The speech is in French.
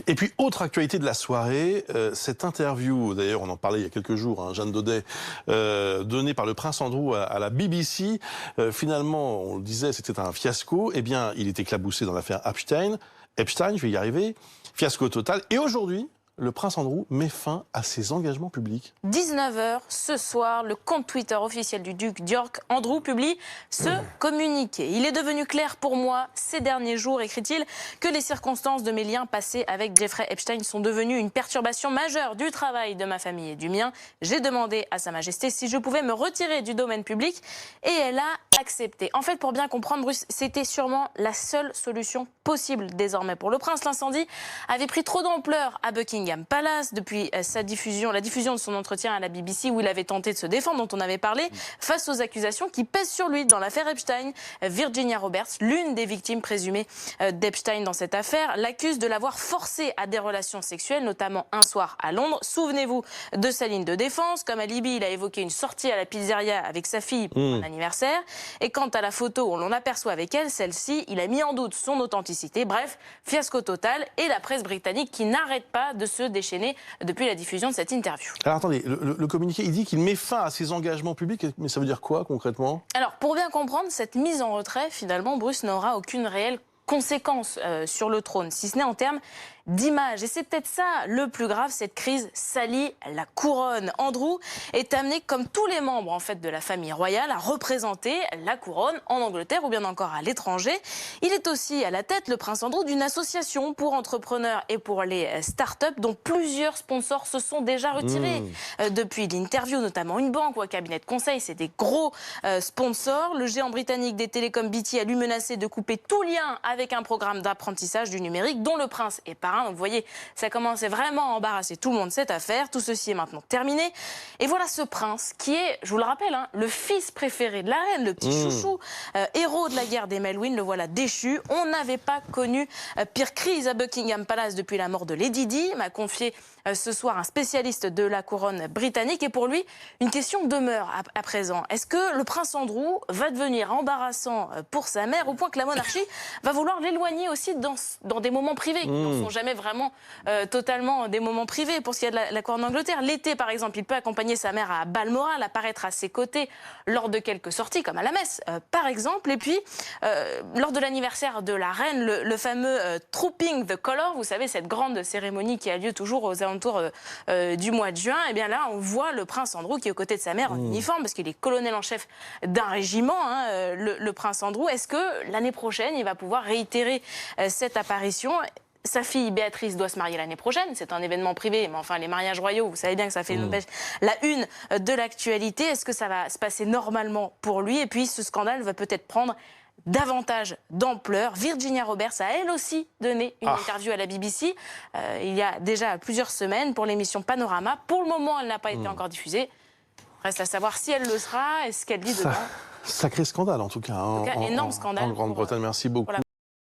Et puis, autre actualité de la soirée, cette interview, d'ailleurs on en parlait il y a quelques jours, hein, Jeanne Daudet, donnée par le prince Andrew à la BBC. Finalement, on le disait, c'était un fiasco. Eh bien, il est éclaboussé dans l'affaire Epstein, je vais y arriver, fiasco total. Et aujourd'hui, le prince Andrew met fin à ses engagements publics. 19h ce soir, le compte Twitter officiel du duc d'York, Andrew, publie ce communiqué. Il est devenu clair pour moi ces derniers jours, écrit-il, que les circonstances de mes liens passés avec Jeffrey Epstein sont devenues une perturbation majeure du travail de ma famille et du mien. J'ai demandé à Sa Majesté si je pouvais me retirer du domaine public et elle a accepté. En fait, pour bien comprendre, Bruce, c'était sûrement la seule solution possible désormais pour le prince. L'incendie avait pris trop d'ampleur à Buckingham Palace depuis la diffusion de son entretien à la BBC où il avait tenté de se défendre, dont on avait parlé, face aux accusations qui pèsent sur lui dans l'affaire Epstein. Virginia Roberts, l'une des victimes présumées d'Epstein dans cette affaire, l'accuse de l'avoir forcé à des relations sexuelles, notamment un soir à Londres. Souvenez-vous de sa ligne de défense. Comme alibi, il a évoqué une sortie à la pizzeria avec sa fille pour un anniversaire. Et quant à la photo où l'on aperçoit avec elle, celle-ci, il a mis en doute son authenticité. Bref, fiasco total. Et la presse britannique qui n'arrête pas de se déchaîner depuis la diffusion de cette interview. Alors attendez, le communiqué, il dit qu'il met fin à ses engagements publics, mais ça veut dire quoi concrètement? Alors, pour bien comprendre, cette mise en retrait, finalement, Bruce n'aura aucune réelle conséquence sur le trône, si ce n'est en termes d'image. Et c'est peut-être ça le plus grave, cette crise salit la couronne. Andrew est amené, comme tous les membres en fait de la famille royale, à représenter la couronne en Angleterre ou bien encore à l'étranger. Il est aussi à la tête, le prince Andrew, d'une association pour entrepreneurs et pour les start-up dont plusieurs sponsors se sont déjà retirés. Depuis l'interview, notamment une banque ou un cabinet de conseil, c'est des gros sponsors. Le géant britannique des télécoms BT a lui menacé de couper tout lien avec un programme d'apprentissage du numérique dont le prince est parrain. Donc vous voyez, ça commençait vraiment à embarrasser tout le monde cette affaire. Tout ceci est maintenant terminé. Et voilà ce prince qui est, je vous le rappelle, hein, le fils préféré de la reine, le petit chouchou, héros de la guerre des Maelwyn, le voilà déchu. On n'avait pas connu pire crise à Buckingham Palace depuis la mort de Lady Di, m'a confié ce soir un spécialiste de la couronne britannique. Et pour lui, une question demeure à présent. Est-ce que le prince Andrew va devenir embarrassant pour sa mère au point que la monarchie va vouloir l'éloigner aussi dans des moments privés qui ne sont jamais vraiment totalement des moments privés pour ce qui est de la couronne d'Angleterre. L'été, par exemple, il peut accompagner sa mère à Balmoral, apparaître à ses côtés lors de quelques sorties, comme à la messe, par exemple. Et puis, lors de l'anniversaire de la reine, le fameux Trooping the Colour, vous savez, cette grande cérémonie qui a lieu toujours aux alentours du mois de juin, et bien là, on voit le prince Andrew qui est aux côtés de sa mère en uniforme, parce qu'il est colonel en chef d'un régiment, hein, le prince Andrew. Est-ce que l'année prochaine, il va pouvoir réitérer cette apparition ? Sa fille Béatrice doit se marier l'année prochaine, c'est un événement privé, mais enfin les mariages royaux, vous savez bien que ça fait la une de l'actualité. Est-ce que ça va se passer normalement pour lui? Et puis ce scandale va peut-être prendre davantage d'ampleur. Virginia Roberts a elle aussi donné une interview à la BBC il y a déjà plusieurs semaines pour l'émission Panorama. Pour le moment, elle n'a pas été encore diffusée. Reste à savoir si elle le sera et ce qu'elle dit dedans. Sacré scandale en tout cas. En tout cas, énorme scandale. En Grande-Bretagne, merci beaucoup.